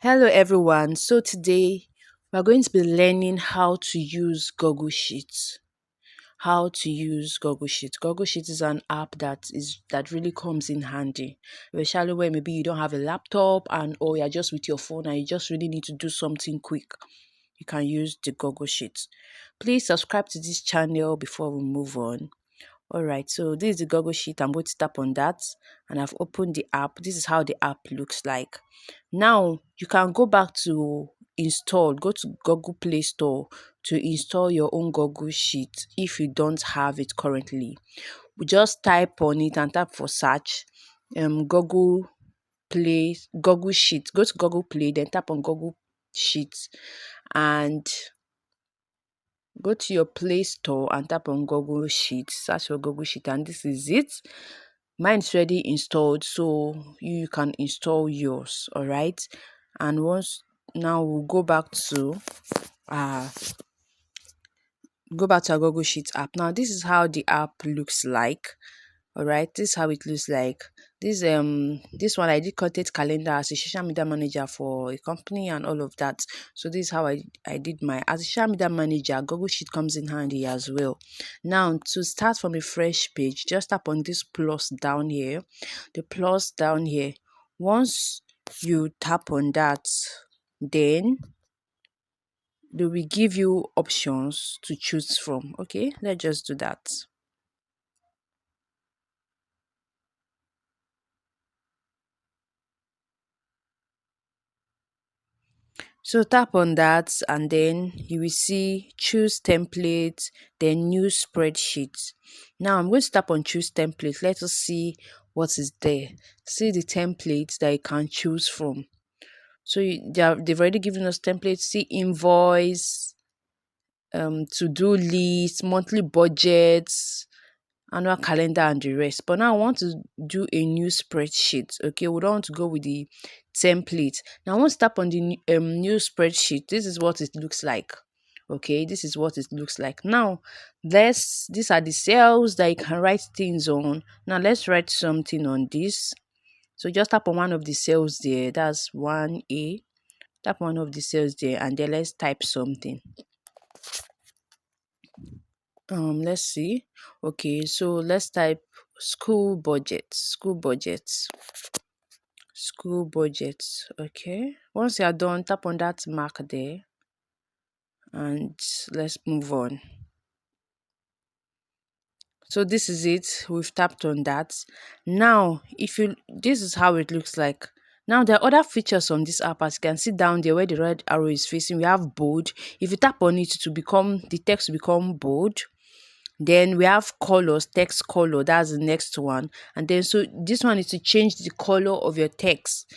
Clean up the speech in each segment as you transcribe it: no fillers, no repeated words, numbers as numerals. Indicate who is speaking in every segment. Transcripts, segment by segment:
Speaker 1: Hello everyone. So today we're going to be learning how to use Google Sheets. How to use Google Sheets. Google Sheets is an app that really comes in handy, especially when maybe you don't have a laptop and or you're just with your phone and you just really need to do something quick. You can use the Google Sheets. Please subscribe to this channel before we move on. All right, so this is the Google Sheet. I'm going to tap on that and I've opened the app. This is how the app looks like. Now you can go back to go to Google Play Store to install your own Google Sheet if you don't have it currently. We just type on it and tap for search. Google Play, Google Sheet. Go to Google Play, then tap on Google Sheets and go to your Play Store and tap on Google Sheets. Search for Google Sheet, and this is it. Mine's already installed, so you can install yours. All right. And once now we'll uh go back to our Google Sheets app. Now this is how the app looks like. All right, this is how it looks like. This one I did content calendar as a social media manager for a company and all of that. So this is how I did my as a social media manager. Google Sheet comes in handy as well. Now to start from a fresh page, just tap on this plus down here. The plus down here. Once you tap on that, then they will give you options to choose from. Okay, let's just do that. So tap on that and then you will see choose template, then new spreadsheet. Now I'm going to tap on choose template. Let us see what is there. See the templates that you can choose from. So they've already given us templates. See invoice, to-do list, monthly budgets, annual calendar and the rest. But now I want to do a new spreadsheet. Okay, we don't want to go with the template. Now I want to tap on the new spreadsheet. This is what it looks like. Okay, this is what it looks like. Now these are the cells that you can write things on. Now let's write something on this. So just tap on one of the cells there. That's 1A. Tap one of the cells there and then let's type something. Let's see. Okay, so let's type school budget. Okay, once you are done, tap on that mark there and let's move on. So this is it. We've tapped on that. Now this is how it looks like. Now there are other features on this app. As you can see down there where the red arrow is facing, we have bold. If you tap on it to become the text to become bold. Then we have colors, text color, that's the next one. And then so this one is to change the color of your text.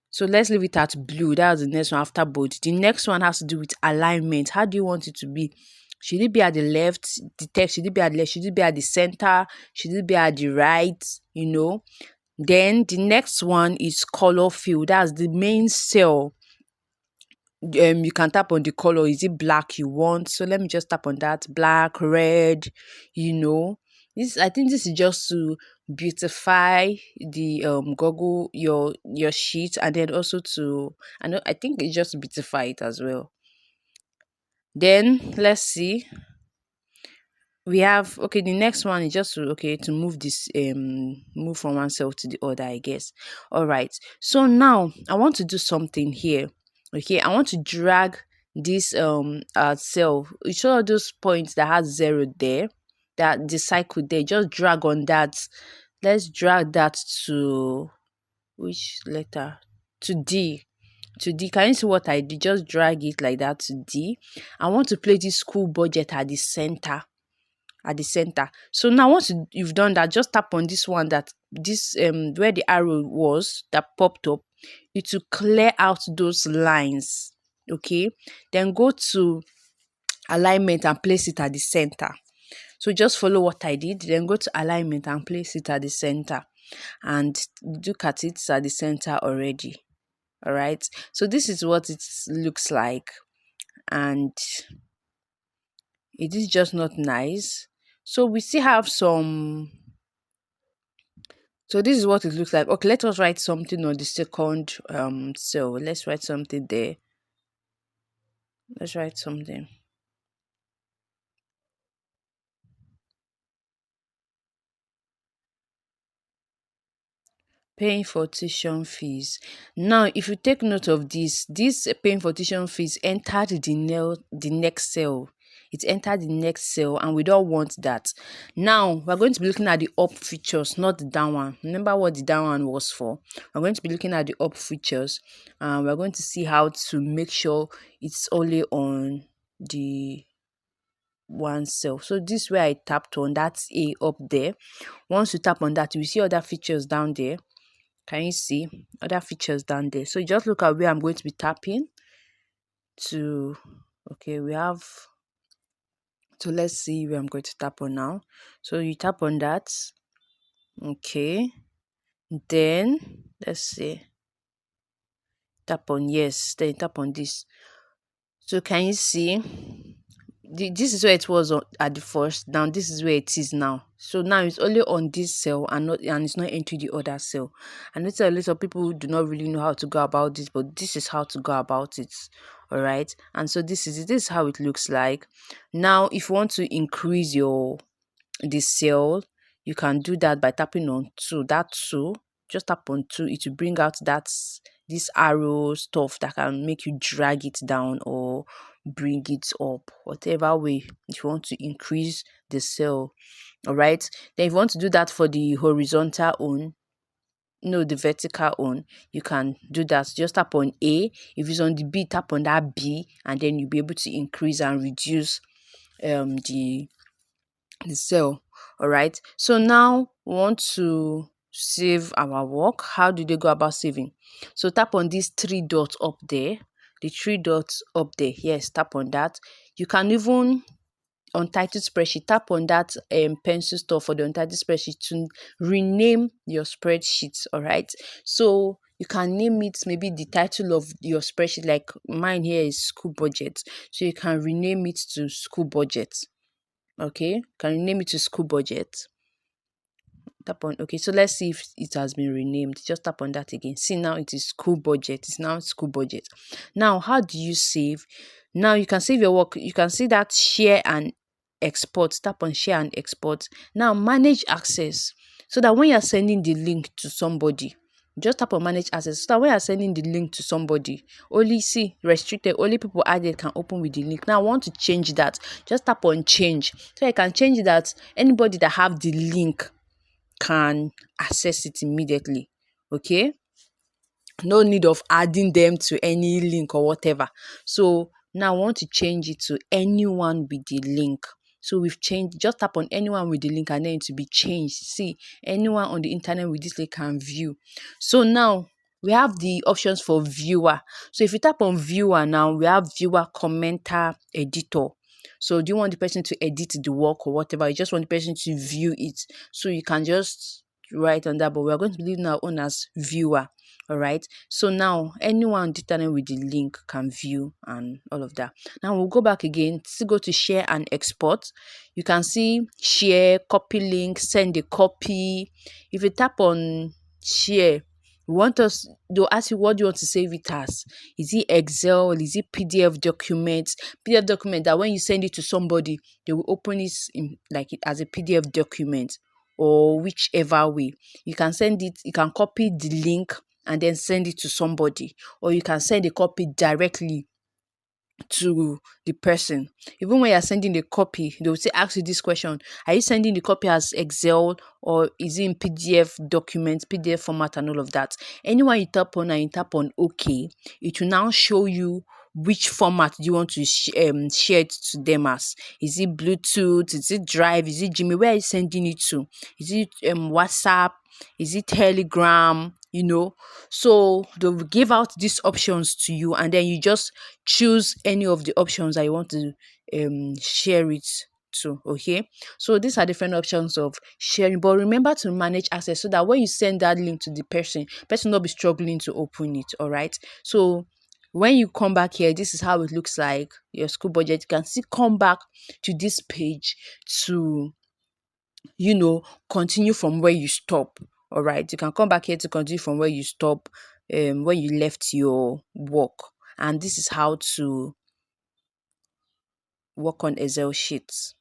Speaker 1: So let's leave it at blue. That's the next one after bold. The next one has to do with alignment. How do you want it to be? Should it be at the left? The text, should it be at the left? Should it be at the center? Should it be at the right? Then the next one is color field. That's the main cell. You can tap on the color. Is it black you want? So let me just tap on that. Black, red, you know. I think this is just to beautify the Google your sheet, and then also I think it's just to beautify it as well. Then let's see. We have the next one is just to move this move from one cell to the other, I guess. All right, so now I want to do something here. Okay, I want to drag this cell. Each of those points that has 0 there, that the cycle there, just drag on that. Let's drag that to which letter? To D. To D. Can you see what I did? Just drag it like that to D. I want to place this school budget at the center. So now once you've done that, just tap on this one, that this where the arrow was that popped up. It will clear out those lines. Okay, then go to alignment and place it at the center. So just follow what I did, then go to alignment and place it at the center, and look at it, it's at the center already. All right, so this is what it looks like, and it is just not nice. So we still have some So this is what it looks like. Okay, let us write something on the second cell. Let's write something there. Let's write something. Paying for tuition fees. Now, if you take note of this paying for tuition fees entered the next cell. It entered the next cell, and we don't want that. Now, we're going to be looking at the up features, not the down one. Remember what the down one was for? We're going to be looking at the up features, and we're going to see how to make sure it's only on the one cell. So this way I tapped on, that's A up there. Once you tap on that, you see other features down there. Can you see other features down there? So just look at where I'm going to be tapping to. Okay, we have. So let's see where I'm going to tap on now. So you tap on that. Okay. Then let's see. Tap on yes. Then tap on this. So can you see? This is where it was at the first. Now this is where it is now. So now it's only on this cell and it's not into the other cell. And it's a lot of people who do not really know how to go about this, but this is how to go about it. All right. And so this is how it looks like. Now, if you want to increase this cell, you can do that by tapping on two. That two, just tap on two. It will bring out this arrow stuff that can make you drag it down or bring it up, whatever way if you want to increase the cell. All right. Then if you want to do that for the horizontal one, no, the vertical one, you can do that. Just tap on A. If it's on the B, tap on that B, and then you'll be able to increase and reduce the cell. All right. So now we want to save our work. How do they go about saving? So tap on these three dots up there. The three dots up there. Yes, tap on that. You can even untitled spreadsheet, tap on that pencil stuff for the untitled spreadsheet to rename your spreadsheet. All right. So you can name it maybe the title of your spreadsheet, like mine here is school budget. So you can rename it to school budget. Okay, can rename it to school budget. Tap on okay. So let's see if it has been renamed. Just tap on that again. See, now it is school budget. It's now school budget. Now, how do you save? Now you can save your work. You can see that share and export. Tap on share and export. Now manage access, so that when you're sending the link to somebody, just tap on manage access, so that when you're sending the link to somebody, only see restricted, only people added can open with the link. Now I want to change that. Just tap on change, so I can change that anybody that have the link can access it immediately. Okay, no need of adding them to any link or whatever. So now I want to change it to anyone with the link. So we've changed, just tap on anyone with the link and then it will be changed. See, anyone on the internet with this link can view. So now we have the options for viewer. So if you tap on viewer now, we have viewer, commenter, editor. So do you want the person to edit the work or whatever? You just want the person to view it. So you can just write on that, but we're going to be leaving our own as viewer. All right. So now anyone on the internet with the link can view and all of that. Now we'll go back again to go to share and export. You can see share, copy link, send a copy. If you tap on share, they'll ask you what do you want to save it as. Is it Excel? Is it PDF document? PDF document that when you send it to somebody, they will open it in like it as a PDF document, or whichever way. You can send it, you can copy the link and then send it to somebody, or you can send a copy directly to the person. Even when you're sending the copy, they will say ask you this question: are you sending the copy as Excel or is it in PDF document, PDF format and all of that? Anyone you tap on and you tap on OK, it will now show you which format do you want to share it to them as. Is it Bluetooth? Is it Drive? Is it Gmail? Where are you sending it to? Is it WhatsApp? Is it Telegram? So they'll give out these options to you, and then you just choose any of the options that you want to share it to. Okay, so these are different options of sharing, but remember to manage access so that when you send that link to the person will not be struggling to open it. All right, so when you come back here, this is how it looks like your school budget. You can still come back to this page to continue from where you stop. All right, you can come back here to continue from where you stop, where you left your work. And this is how to work on Excel sheets.